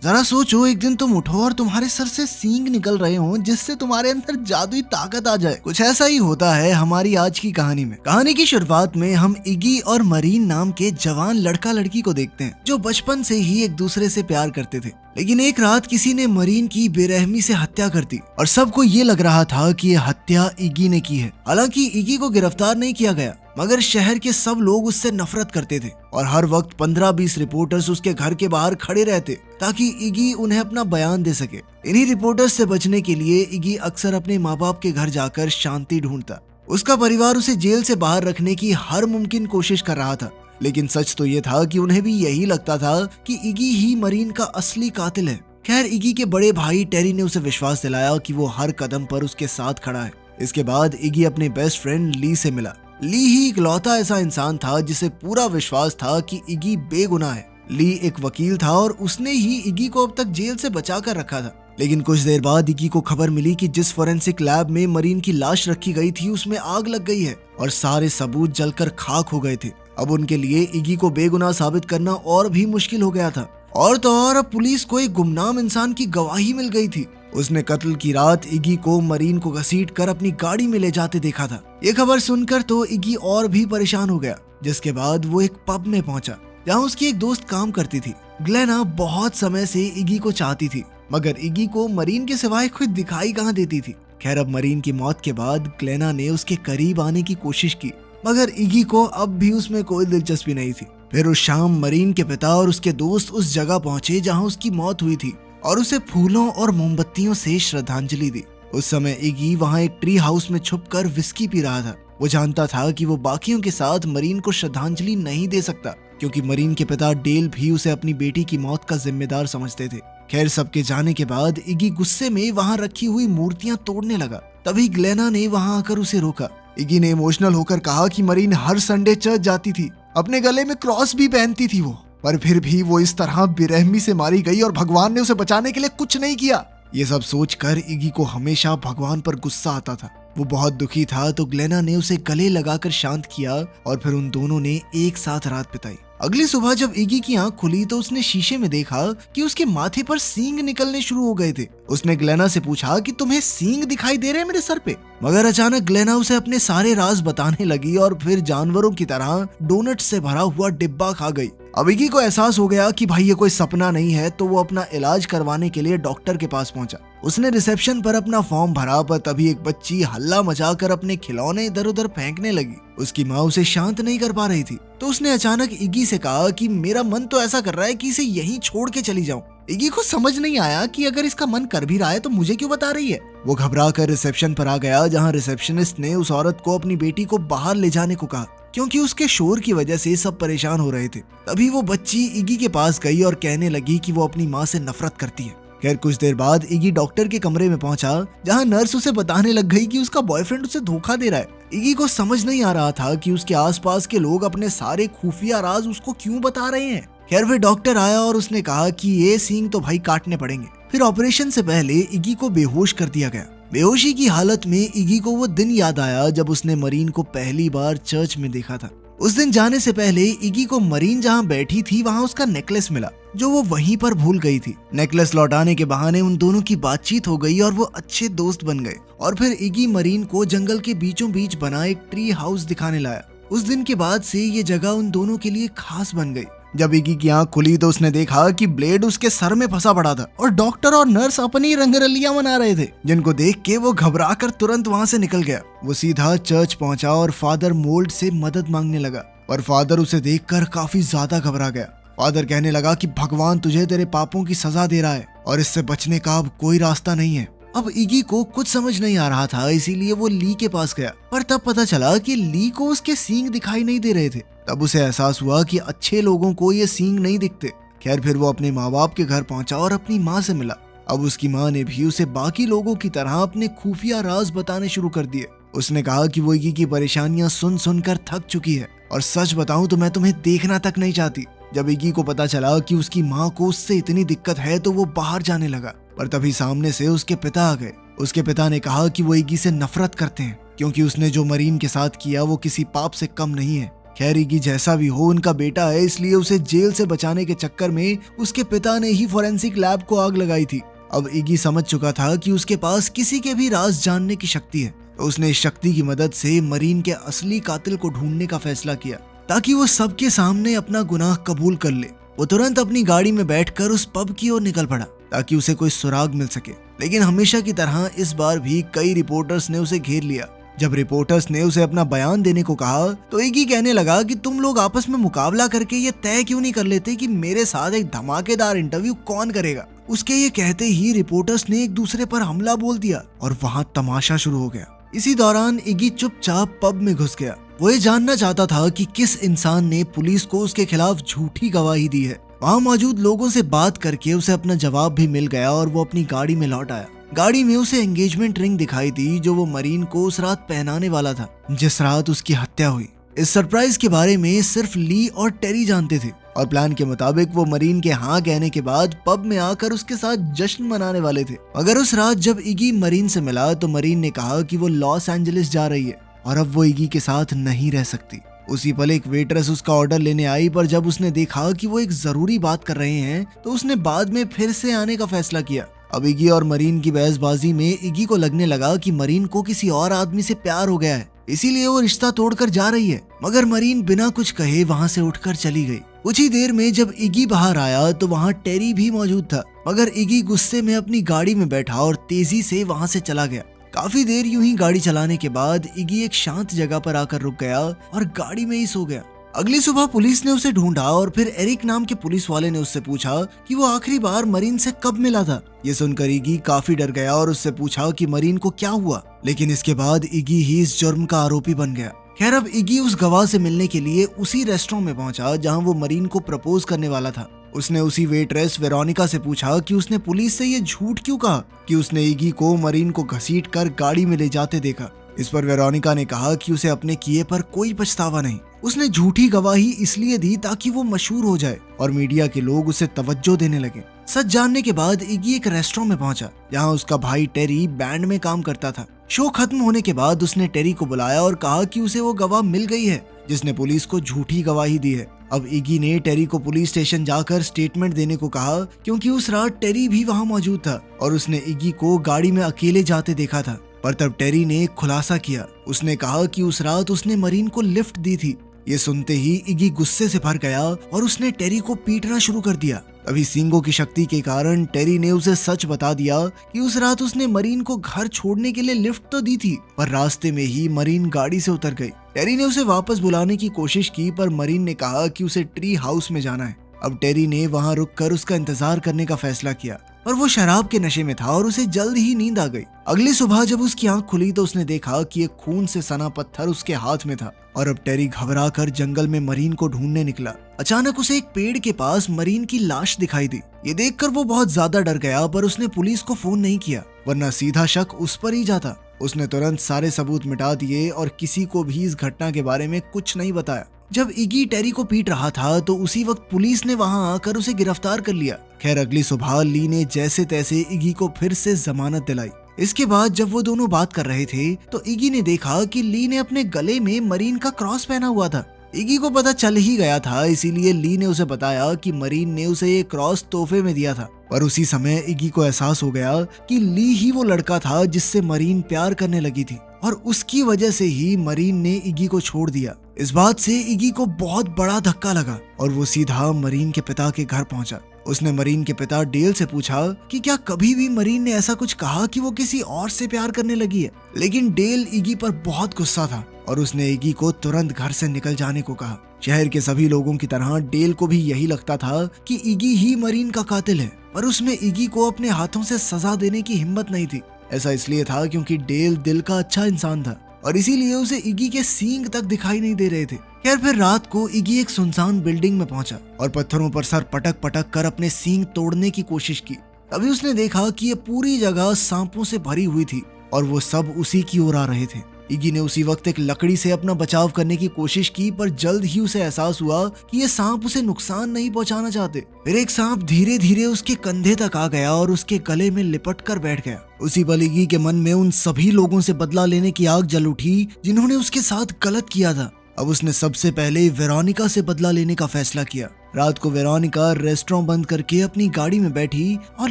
जरा सोचो, एक दिन तुम उठो और तुम्हारे सर से सींग निकल रहे हो जिससे तुम्हारे अंदर जादुई ताकत आ जाए। कुछ ऐसा ही होता है हमारी आज की कहानी में। कहानी की शुरुआत में हम इगी और मरीन नाम के जवान लड़का लड़की को देखते हैं जो बचपन से ही एक दूसरे से प्यार करते थे। लेकिन एक रात किसी ने मरीन की बेरहमी से हत्या कर दी और सबको ये लग रहा था कि ये हत्या इगी ने की है। हालांकि इगी को गिरफ्तार नहीं किया गया, मगर शहर के सब लोग उससे नफरत करते थे और हर वक्त 15-20 रिपोर्टर्स उसके घर के बाहर खड़े रहते ताकि इगी उन्हें अपना बयान दे सके। इन्हीं रिपोर्टर्स से बचने के लिए इगी अक्सर अपने माँ बाप के घर जाकर शांति ढूंढता। उसका परिवार उसे जेल से बाहर रखने की हर मुमकिन कोशिश कर रहा था, लेकिन सच तो ये था कि उन्हें भी यही लगता था कि इगी ही मरीन का असली कातिल है। खैर, इगी के बड़े भाई टेरी ने उसे विश्वास दिलाया कि वो हर कदम पर उसके साथ खड़ा है। इसके बाद इगी अपने बेस्ट फ्रेंड ली से मिला। ली ही इकलौता ऐसा इंसान था जिसे पूरा विश्वास था कि इगी बेगुनाह है। ली एक वकील था और उसने ही इगी को अब तक जेल से बचा कर रखा था। लेकिन कुछ देर बाद इगी को खबर मिली कि जिस फोरेंसिक लैब में मरीन की लाश रखी गई थी उसमें आग लग गई है और सारे सबूत जलकर खाक हो गए थे। अब उनके लिए इगी को बेगुनाह साबित करना और भी मुश्किल हो गया था। और तो और अब पुलिस को एक गुमनाम इंसान की गवाही मिल गई थी। उसने कत्ल की रात इगी को मरीन को घसीट कर अपनी गाड़ी में ले जाते देखा था। ये खबर सुनकर तो इगी और भी परेशान हो गया, जिसके बाद वो एक पब में पहुंचा जहां उसकी एक दोस्त काम करती थी। ग्लेना बहुत समय से इगी को चाहती थी, मगर इगी को मरीन के सिवाय खुद दिखाई कहाँ देती थी। खैर, अब मरीन की मौत के बाद ग्लेना ने उसके करीब आने की कोशिश की, मगर इगी को अब भी उसमें कोई दिलचस्पी नहीं थी। फिर उस शाम मरीन के पिता और उसके दोस्त उस जगह पहुंचे जहां उसकी मौत हुई थी और उसे फूलों और मोमबत्तियों से श्रद्धांजलि दी। उस समय इगी वहां एक ट्री हाउस में छुपकर विस्की पी रहा था। वो जानता था कि वो बाकियों के साथ मरीन को श्रद्धांजलि नहीं दे सकता, क्योंकि मरीन के पिता डेल भी उसे अपनी बेटी की मौत का जिम्मेदार समझते थे। खैर, सबके जाने के बाद इगी गुस्से में वहां रखी हुई मूर्तियां तोड़ने लगा। तभी ग्लेना ने वहां आकर उसे रोका। इगी ने इमोशनल होकर कहा कि मरीन हर संडे चर्च जाती थी, अपने गले में क्रॉस भी पहनती थी वो, पर फिर भी वो इस तरह बेरहमी से मारी गई और भगवान ने उसे बचाने के लिए कुछ नहीं किया। ये सब सोचकर इगी को हमेशा भगवान पर गुस्सा आता था। वो बहुत दुखी था तो ग्लेना ने उसे गले लगाकर शांत किया और फिर उन दोनों ने एक साथ रात बिताई। अगली सुबह जब इगी की आंख खुली तो उसने शीशे में देखा कि उसके माथे पर सींग निकलने शुरू हो गए थे। उसने ग्लेना से पूछा कि तुम्हें सींग दिखाई दे रहे हैं मेरे सर पे? मगर अचानक ग्लेना उसे अपने सारे राज बताने लगी और फिर जानवरों की तरह डोनट से भरा हुआ डिब्बा खा गई। अब इगी को एहसास हो गया कि भाई ये कोई सपना नहीं है, तो वो अपना इलाज करवाने के लिए डॉक्टर के पास पहुंचा। उसने रिसेप्शन पर अपना फॉर्म भरा, पर तभी एक बच्ची हल्ला मचाकर अपने खिलौने इधर उधर फेंकने लगी। उसकी माँ उसे शांत नहीं कर पा रही थी, तो उसने अचानक इगी से कहा कि मेरा मन तो ऐसा कर रहा है कि इसे यहीं छोड़ के चली जाऊं। इगी को समझ नहीं आया कि अगर इसका मन कर भी रहा है तो मुझे क्यों बता रही है। वो घबरा कर रिसेप्शन पर आ गया, जहाँ रिसेप्शनिस्ट ने उस औरत को अपनी बेटी को बाहर ले जाने को कहा, क्योंकि उसके शोर की वजह से सब परेशान हो रहे थे। तभी वो बच्ची इगी के पास गई और कहने लगी कि वो अपनी माँ से नफरत करती है। खैर, कुछ देर बाद इगी डॉक्टर के कमरे में पहुंचा, जहां नर्स उसे बताने लग गई कि उसका बॉयफ्रेंड उसे धोखा दे रहा है। इगी को समझ नहीं आ रहा था कि उसके आसपास के लोग अपने सारे खुफिया राज उसको क्यों बता रहे हैं। खैर, फिर डॉक्टर आया और उसने कहा कि ये सींग तो भाई काटने पड़ेंगे। फिर ऑपरेशन से पहले इगी को बेहोश कर दिया गया। बेहोशी की हालत में इगी को वो दिन याद आया जब उसने मरीन को पहली बार चर्च में देखा था। उस दिन जाने से पहले इगी को मरीन जहां बैठी थी वहां उसका नेकलेस मिला, जो वो वहीं पर भूल गई थी। नेकलेस लौटाने के बहाने उन दोनों की बातचीत हो गई और वो अच्छे दोस्त बन गए। और फिर इगी मरीन को जंगल के बीचों बीच बना एक ट्री हाउस दिखाने लाया। उस दिन के बाद से ये जगह उन दोनों के लिए खास बन गई। जब इगी की आंख खुली तो उसने देखा कि ब्लेड उसके सर में फंसा पड़ा था और डॉक्टर और नर्स अपनी रंगरलियां मना रहे थे, जिनको देख के वो घबराकर तुरंत वहां से निकल गया। वो सीधा चर्च पहुंचा और फादर मोल्ड से मदद मांगने लगा, पर फादर उसे देखकर काफी ज्यादा घबरा गया। फादर कहने लगा कि भगवान तुझे तेरे पापों की सजा दे रहा है और इससे बचने का अब कोई रास्ता नहीं है। अब इगी को कुछ समझ नहीं आ रहा था, इसीलिए वो ली के पास गया, पर तब पता चला कि ली को उसके सींग दिखाई नहीं दे रहे थे। तब उसे एहसास हुआ कि अच्छे लोगों को ये सींग नहीं दिखते। खैर, फिर वो अपने माँ बाप के घर पहुंचा और अपनी माँ से मिला। अब उसकी माँ ने भी उसे बाकी लोगों की तरह अपने खुफिया राज बताने शुरू कर दिए। उसने कहा कि वो इगी की परेशानियां सुन सुनकर थक चुकी है और सच बताऊं तो मैं तुम्हें देखना तक नहीं चाहती। जब इगी को पता चला कि उसकी माँ को उससे इतनी दिक्कत है तो वो बाहर जाने लगा, पर तभी सामने से उसके पिता आ गए। उसके पिता ने कहा कि वो इगी से नफरत करते हैं, क्योंकि उसने जो मरीन के साथ किया वो किसी पाप से कम नहीं है। खैर इगी जैसा भी हो उनका बेटा है, इसलिए उसे जेल से बचाने के चक्कर में उसके पिता ने ही फॉरेंसिक लैब को आग लगाई थी। अब इगी समझ चुका था कि उसके पास किसी के भी राज जानने की शक्ति है, तो उसने इस शक्ति की मदद से मरीन के असली कातिल को ढूंढने का फैसला किया ताकि वो सबके सामने अपना गुनाह कबूल कर ले। वो तुरंत अपनी गाड़ी में बैठकर उस पब की ओर निकल पड़ा ताकि उसे कोई सुराग मिल सके, लेकिन हमेशा की तरह इस बार भी कई रिपोर्टर्स ने उसे घेर लिया। जब रिपोर्टर्स ने उसे अपना बयान देने को कहा तो इगी कहने लगा कि तुम लोग आपस में मुकाबला करके ये तय क्यों नहीं कर लेते कि मेरे साथ एक धमाकेदार इंटरव्यू कौन करेगा। उसके ये कहते ही रिपोर्टर्स ने एक दूसरे पर हमला बोल दिया और वहाँ तमाशा शुरू हो गया। इसी दौरान इगी चुपचाप पब में घुस गया। वो ये जानना चाहता था कि किस इंसान ने पुलिस को उसके खिलाफ झूठी गवाही दी है। वहाँ मौजूद लोगों से बात करके उसे अपना जवाब भी मिल गया और वो अपनी गाड़ी में लौट आया। गाड़ी में उसे एंगेजमेंट रिंग दिखाई दी जो वो मरीन को उस रात पहनाने वाला था जिस रात उसकी हत्या हुई। इस सरप्राइज के बारे में सिर्फ ली और टेरी जानते थे और प्लान के मुताबिक वो मरीन के हाँ कहने के बाद पब में आकर उसके साथ जश्न मनाने वाले थे। मगर उस रात जब इगी मरीन से मिला तो मरीन ने कहा कि वो लॉस एंजलिस जा रही है और अब वो इगी के साथ नहीं रह सकती। उसी पल एक वेट्रेस उसका ऑर्डर लेने आई, पर जब उसने देखा कि वो एक जरूरी बात कर रहे हैं तो उसने बाद में फिर से आने का फैसला किया। अब इगी और मरीन की बहसबाजी में इगी को लगने लगा कि मरीन को किसी और आदमी से प्यार हो गया है, इसीलिए वो रिश्ता तोड़कर जा रही है। मगर मरीन बिना कुछ कहे वहाँ से उठकर चली गई। कुछ ही देर में जब इगी बाहर आया तो वहाँ टेरी भी मौजूद था, मगर इगी गुस्से में अपनी गाड़ी में बैठा और तेजी से वहाँ से चला गया। काफी देर यूं ही गाड़ी चलाने के बाद इगी एक शांत जगह पर आकर रुक गया और गाड़ी में ही सो गया। अगली सुबह पुलिस ने उसे ढूंढा और फिर एरिक नाम के पुलिस वाले ने उससे पूछा कि वो आखिरी बार मरीन से कब मिला था। ये सुनकर इगी काफी डर गया और उससे पूछा कि मरीन को क्या हुआ, लेकिन इसके बाद इगी ही इस जुर्म का आरोपी बन गया। खैर अब इगी उस गवाह से मिलने के लिए उसी रेस्टोरेंट में पहुंचा जहां वो मरीन को प्रपोज करने वाला था। उसने उसी वेट्रेस वेरोनिका से पूछा कि उसने पुलिस से ये झूठ क्यों कहा कि उसने इगी को मरीन को घसीटकर गाड़ी में ले जाते देखा। इस पर वेरोनिका ने कहा कि उसे अपने किए पर कोई पछतावा नहीं। उसने झूठी गवाही इसलिए दी ताकि वो मशहूर हो जाए और मीडिया के लोग उसे तवज्जो देने लगे। सच जानने के बाद इगी एक रेस्टोरेंट में पहुंचा जहां उसका भाई टेरी बैंड में काम करता था। शो खत्म होने के बाद उसने टेरी को बुलाया और कहा कि उसे वो गवाह मिल गई है जिसने पुलिस को झूठी गवाही दी है। अब इगी ने टेरी को पुलिस स्टेशन जाकर स्टेटमेंट देने को कहा क्योंकि उस रात टेरी भी वहां मौजूद था और उसने इगी को गाड़ी में अकेले जाते देखा था। पर तब टेरी ने एक खुलासा किया। उसने कहा कि उस रात उसने मरीन को लिफ्ट दी थी। ये सुनते ही इगी गुस्से से भर गया और उसने टेरी को पीटना शुरू कर दिया। अभी सींगों की शक्ति के कारण टेरी ने उसे सच बता दिया कि उस रात उसने मरीन को घर छोड़ने के लिए लिफ्ट तो दी थी, पर रास्ते में ही मरीन गाड़ी से उतर गई। टेरी ने उसे वापस बुलाने की कोशिश की, पर मरीन ने कहा कि उसे ट्री हाउस में जाना है। अब टेरी ने वहां रुककर उसका इंतजार करने का फैसला किया, पर वो शराब के नशे में था और उसे जल्द ही नींद आ गई। अगली सुबह जब उसकी आंख खुली तो उसने देखा कि एक खून से सना पत्थर उसके हाथ में था और अब टेरी घबराकर जंगल में मरीन को ढूंढने निकला। अचानक उसे एक पेड़ के पास मरीन की लाश दिखाई दी। ये देखकर वो बहुत ज्यादा डर गया, पर उसने पुलिस को फोन नहीं किया वरना सीधा शक उस पर ही जाता। उसने तुरंत सारे सबूत मिटा दिए और किसी को भी इस घटना के बारे में कुछ नहीं बताया। जब इगी टेरी को पीट रहा था तो उसी वक्त पुलिस ने वहां आकर उसे गिरफ्तार कर लिया। खैर अगली सुबह ली ने जैसे तैसे इगी को फिर से जमानत दिलाई। इसके बाद जब वो दोनों बात कर रहे थे तो इगी ने देखा कि ली ने अपने गले में मरीन का क्रॉस पहना हुआ था। इगी को पता चल ही गया था, इसीलिए ली ने उसे बताया कि मरीन ने उसे ये क्रॉस तोहफे में दिया था। पर उसी समय इगी को एहसास हो गया कि ली ही वो लड़का था जिससे मरीन प्यार करने लगी थी और उसकी वजह से ही मरीन ने इगी को छोड़ दिया। इस बात से इगी को बहुत बड़ा धक्का लगा और वो सीधा मरीन के पिता के घर पहुंचा। उसने मरीन के पिता डेल से पूछा कि क्या कभी भी मरीन ने ऐसा कुछ कहा कि वो किसी और से प्यार करने लगी है, लेकिन डेल इगी पर बहुत गुस्सा था और उसने इगी को तुरंत घर से निकल जाने को कहा। शहर के सभी लोगों की तरह डेल को भी यही लगता था कि इगी ही मरीन का कातिल है, पर उसमें इगी को अपने हाथों से सजा देने की हिम्मत नहीं थी। ऐसा इसलिए था क्योंकि डेल दिल का अच्छा इंसान था और इसीलिए उसे इगी के सींग तक दिखाई नहीं दे रहे थे। खैर फिर रात को इगी एक सुनसान बिल्डिंग में पहुंचा और पत्थरों पर सर पटक पटक कर अपने सींग तोड़ने की कोशिश की। तभी उसने देखा कि ये पूरी जगह सांपों से भरी हुई थी और वो सब उसी की ओर आ रहे थे। इगी ने उसी वक्त एक लकड़ी से अपना बचाव करने की कोशिश की, पर जल्द ही उसे एहसास हुआ कि ये सांप उसे नुकसान नहीं पहुंचाना चाहते। फिर एक सांप धीरे धीरे उसके कंधे तक आ गया और उसके गले में लिपट कर बैठ गया। उसी पल इगी के मन में उन सभी लोगों से बदला लेने की आग जल उठी जिन्होंने उसके साथ गलत किया था। अब उसने सबसे पहले वेरोनिका से बदला लेने का फैसला किया। रात को वेरोनिका रेस्टोरेंट बंद करके अपनी गाड़ी में बैठी और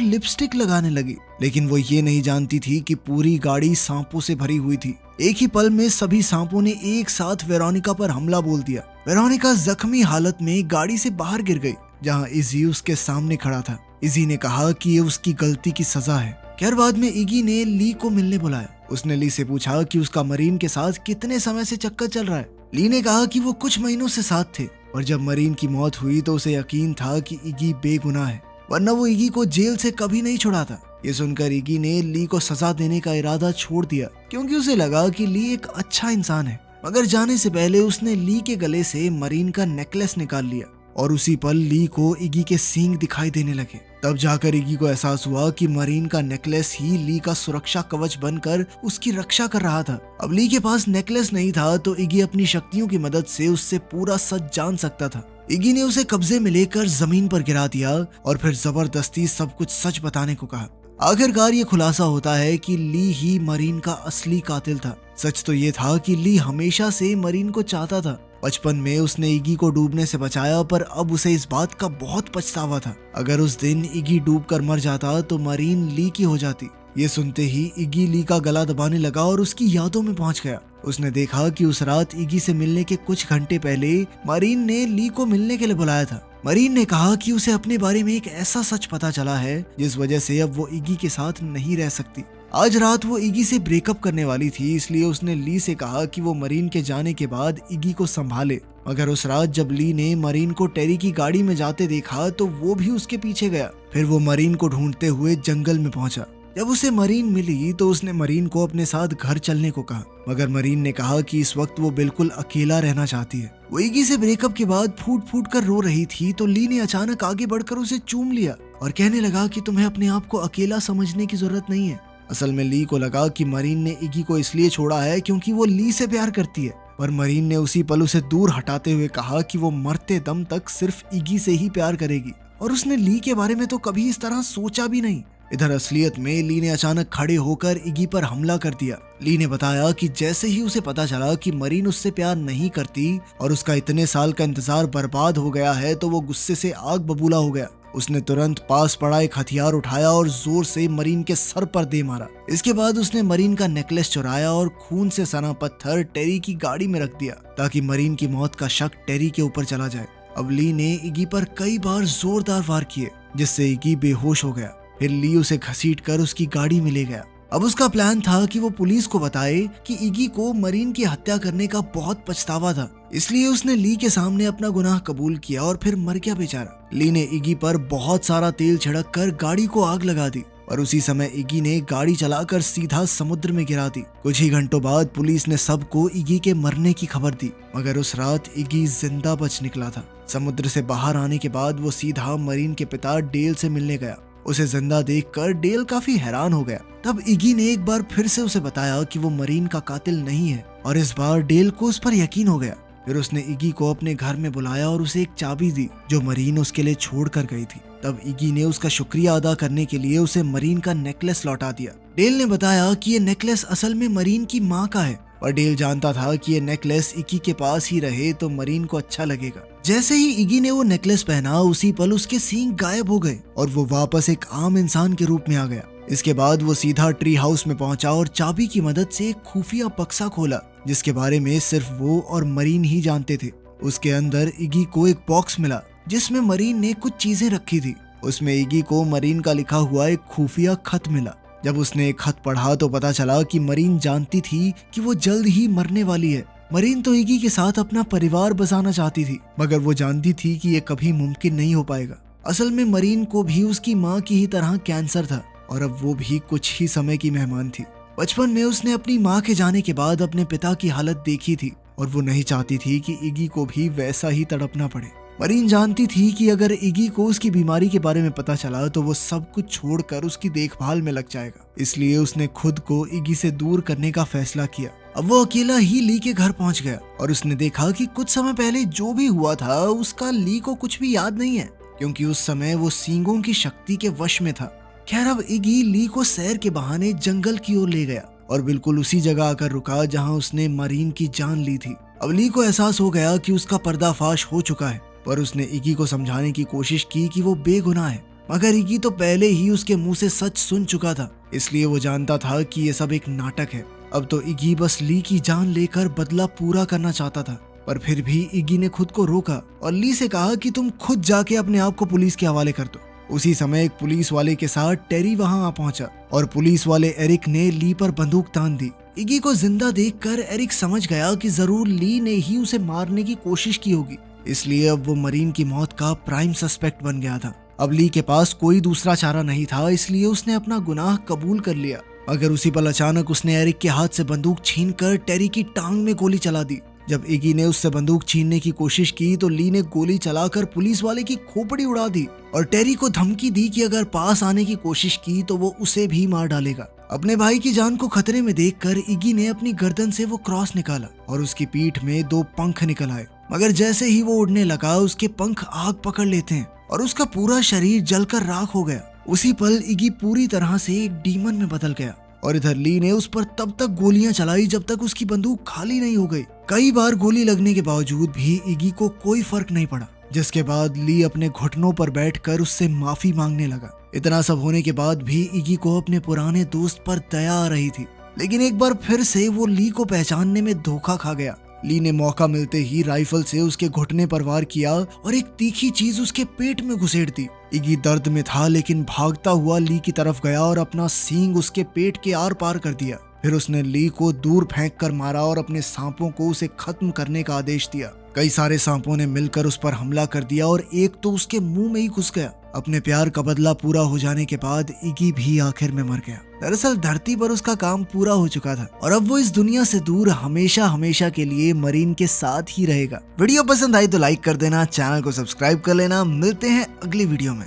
लिपस्टिक लगाने लगी, लेकिन वो ये नहीं जानती थी कि पूरी गाड़ी सांपों से भरी हुई थी। एक ही पल में सभी सांपों ने एक साथ वेरोनिका पर हमला बोल दिया। वेरोनिका जख्मी हालत में गाड़ी से बाहर गिर गई, जहाँ इजी उसके सामने खड़ा था। इजी ने कहा कि ये उसकी गलती की सजा है। खैर बाद में इगी ने ली को मिलने बुलाया। उसने ली से पूछा कि उसका मरीन के साथ कितने समय से चक्कर चल रहा है। ली ने कहा कि वो कुछ महीनों से साथ थे और जब मरीन की मौत हुई तो उसे यकीन था कि इगी बेगुनाह है, वरना वो इगी को जेल से कभी नहीं छुड़ाता। ये सुनकर इगी ने ली को सजा देने का इरादा छोड़ दिया, क्योंकि उसे लगा कि ली एक अच्छा इंसान है। मगर जाने से पहले उसने ली के गले से मरीन का नेकलेस निकाल लिया और उसी पल ली को इगी के सींग दिखाई देने लगे। तब जाकर इगी को एहसास हुआ कि मरीन का नेकलेस ही ली का सुरक्षा कवच बनकर उसकी रक्षा कर रहा था। अब ली के पास नेकलेस नहीं था तो इगी अपनी शक्तियों की मदद से उससे पूरा सच जान सकता था। इगी ने उसे कब्जे में लेकर जमीन पर गिरा दिया और फिर जबरदस्ती सब कुछ सच बताने को कहा। आखिरकार ये खुलासा होता है कि ली ही मरीन का असली कातिल था। सच तो ये था कि ली हमेशा से मरीन को चाहता था। बचपन में उसने इगी को डूबने से बचाया, पर अब उसे इस बात का बहुत पछतावा था। अगर उस दिन इगी डूबकर मर जाता तो मरीन ली की हो जाती। ये सुनते ही इगी ली का गला दबाने लगा और उसकी यादों में पहुंच गया। उसने देखा कि उस रात इगी से मिलने के कुछ घंटे पहले मरीन ने ली को मिलने के लिए बुलाया था। मरीन ने कहा कि उसे अपने बारे में एक ऐसा सच पता चला है जिस वजह से अब वो इगी के साथ नहीं रह सकती। आज रात वो इगी से ब्रेकअप करने वाली थी, इसलिए उसने ली से कहा कि वो मरीन के जाने के बाद इगी को संभाले। मगर उस रात जब ली ने मरीन को टेरी की गाड़ी में जाते देखा तो वो भी उसके पीछे गया। फिर वो मरीन को ढूंढते हुए जंगल में पहुंचा। जब उसे मरीन मिली तो उसने मरीन को अपने साथ घर चलने को कहा, मगर मरीन ने कहा कि इस वक्त वो बिल्कुल अकेला रहना चाहती है। वो इगी से ब्रेकअप के बाद फूट फूट कर रो रही थी तो ली ने अचानक आगे बढ़कर उसे चूम लिया और कहने लगा कि तुम्हें अपने आप को अकेला समझने की जरूरत नहीं है। असल में ली को लगा कि मरीन ने इगी को इसलिए छोड़ा है क्योंकि वो ली से प्यार करती है, पर मरीन ने उसी पल उसे दूर हटाते हुए कहा कि वो मरते दम तक सिर्फ इगी से ही प्यार करेगी और उसने ली के बारे में तो कभी इस तरह सोचा भी नहीं। इधर असलियत में ली ने अचानक खड़े होकर इगी पर हमला कर दिया। ली ने बताया कि जैसे ही उसे पता चला कि मरीन उससे प्यार नहीं करती और उसका इतने साल का इंतजार बर्बाद हो गया है तो वो गुस्से से आग बबूला हो गया। उसने तुरंत पास पड़ा एक हथियार उठाया और जोर से मरीन के सर पर दे मारा। इसके बाद उसने मरीन का नेकलेस चुराया और खून से सना पत्थर टेरी की गाड़ी में रख दिया ताकि मरीन की मौत का शक टेरी के ऊपर चला जाए। अब ली ने इगी पर कई बार जोरदार वार किए जिससे इगी बेहोश हो गया। फिर ली उसे घसीटकर उसकी गाड़ी में ले गया। अब उसका प्लान था कि वो पुलिस को बताए कि इगी को मरीन की हत्या करने का बहुत पछतावा था, इसलिए उसने ली के सामने अपना गुनाह कबूल किया और फिर मर गया बेचारा। ली ने इगी पर बहुत सारा तेल छिड़क कर गाड़ी को आग लगा दी और उसी समय इगी ने गाड़ी चलाकर सीधा समुद्र में गिरा दी। कुछ ही घंटों बाद पुलिस ने सबको इगी के मरने की खबर दी, मगर उस रात इगी जिंदा बच निकला था। समुद्र से बाहर आने के बाद वो सीधा मरीन के पिता डेल से मिलने गया। उसे जिंदा देखकर डेल काफी हैरान हो गया। तब इगी ने एक बार फिर से उसे बताया कि वो मरीन का कातिल नहीं है और इस बार डेल को उस पर यकीन हो गया। फिर उसने इगी को अपने घर में बुलाया और उसे एक चाबी दी जो मरीन उसके लिए छोड़ कर गई थी। तब इगी ने उसका शुक्रिया अदा करने के लिए उसे मरीन का नेकलेस लौटा दिया। डेल ने बताया कि ये नेकलेस असल में मरीन की माँ का है और डेल जानता था कि ये नेकलेस इगी के पास ही रहे तो मरीन को अच्छा लगेगा। जैसे ही इगी ने वो नेकलेस पहना उसी पल उसके सींग गायब हो गए और वो वापस एक आम इंसान के रूप में आ गया। इसके बाद वो सीधा ट्री हाउस में पहुंचा और चाबी की मदद से एक खुफिया बक्सा खोला जिसके बारे में सिर्फ वो और मरीन ही जानते थे। उसके अंदर इगी को एक बॉक्स मिला जिसमें मरीन ने कुछ चीजें रखी थी। उसमें इगी को मरीन का लिखा हुआ एक खुफिया खत मिला। जब उसने एक खत पढ़ा तो पता चला कि मरीन जानती थी कि वो जल्द ही मरने वाली है। मरीन तो इगी के साथ अपना परिवार बसाना चाहती थी, मगर वो जानती थी कि ये कभी मुमकिन नहीं हो पाएगा। असल में मरीन को भी उसकी माँ की ही तरह कैंसर था और अब वो भी कुछ ही समय की मेहमान थी। बचपन में उसने अपनी माँ के जाने के बाद अपने पिता की हालत देखी थी और वो नहीं चाहती थी कि इगी को भी वैसा ही तड़पना पड़े। मरीन जानती थी कि अगर इगी को उसकी बीमारी के बारे में पता चला तो वो सब कुछ छोड़कर उसकी देखभाल में लग जाएगा, इसलिए उसने खुद को इगी से दूर करने का फैसला किया। अब वो अकेला ही ली के घर पहुंच गया और उसने देखा कि कुछ समय पहले जो भी हुआ था उसका ली को कुछ भी याद नहीं है, क्योंकि उस समय वो सींगों की शक्ति के वश में था। खैर अब इगी ली को सैर के बहाने जंगल की ओर ले गया और बिल्कुल उसी जगह आकर रुका जहां उसने मरीन की जान ली थी। अब ली को एहसास हो गया कि उसका पर्दाफाश हो चुका है, पर उसने इगी को समझाने की कोशिश की कि वो बेगुनाह है, मगर इगी तो पहले ही उसके मुंह से सच सुन चुका था, इसलिए वो जानता था कि ये सब एक नाटक है। अब तो इगी बस ली की जान लेकर बदला पूरा करना चाहता था, पर फिर भी इगी ने खुद को रोका और ली से कहा कि तुम खुद जाके अपने आप को पुलिस के हवाले कर दो। उसी समय एक पुलिस वाले के साथ टेरी वहां आ पहुंचा और पुलिस वाले एरिक ने ली पर बंदूक तान दी। इगी को जिंदा देखकर एरिक समझ गया कि जरूर ली ने ही उसे मारने की कोशिश की होगी, इसलिए अब वो मरीन की मौत का प्राइम सस्पेक्ट बन गया था। अब ली के पास कोई दूसरा चारा नहीं था, इसलिए उसने अपना गुनाह कबूल कर लिया। मगर उसी पल अचानक उसने एरिक के हाथ से बंदूक छीनकर टेरी की टांग में गोली चला दी। जब इगी ने उससे बंदूक छीनने की कोशिश की तो ली ने गोली चलाकर पुलिस वाले की खोपड़ी उड़ा दी और टेरी को धमकी दी कि अगर पास आने की कोशिश की तो वो उसे भी मार डालेगा। अपने भाई की जान को खतरे में देखकर इगी ने अपनी गर्दन से वो क्रॉस निकाला और उसकी पीठ में 2 पंख निकल आए, मगर जैसे ही वो उड़ने लगा उसके पंख आग पकड़ लेते हैं और उसका पूरा शरीर जलकर राख हो गया। उसी पल इगी पूरी तरह से एक डीमन में बदल गया और इधर ली ने उस पर तब तक गोलियां चलाई जब तक उसकी बंदूक खाली नहीं हो गई। कई बार गोली लगने के बावजूद भी इगी को कोई फर्क नहीं पड़ा, जिसके बाद ली अपने घुटनों पर बैठकर उससे माफी मांगने लगा। इतना सब होने के बाद भी इगी को अपने पुराने दोस्त पर दया आ रही थी, लेकिन एक बार फिर से वो ली को पहचानने में धोखा खा गया। ली ने मौका मिलते ही राइफल से उसके घुटने पर वार किया और एक तीखी चीज उसके पेट में घुसेड़ दी। इगी दर्द में था, लेकिन भागता हुआ ली की तरफ गया और अपना सींग उसके पेट के आर पार कर दिया। फिर उसने ली को दूर फेंक कर मारा और अपने सांपों को उसे खत्म करने का आदेश दिया। कई सारे सांपों ने मिलकर उस पर हमला कर दिया और एक तो उसके मुंह में ही घुस गया। अपने प्यार का बदला पूरा हो जाने के बाद इगी भी आखिर में मर गया। दरअसल धरती पर उसका काम पूरा हो चुका था और अब वो इस दुनिया से दूर हमेशा हमेशा के लिए मरीन के साथ ही रहेगा। वीडियो पसंद आई तो लाइक कर देना, चैनल को सब्सक्राइब कर लेना। मिलते हैं अगली वीडियो में।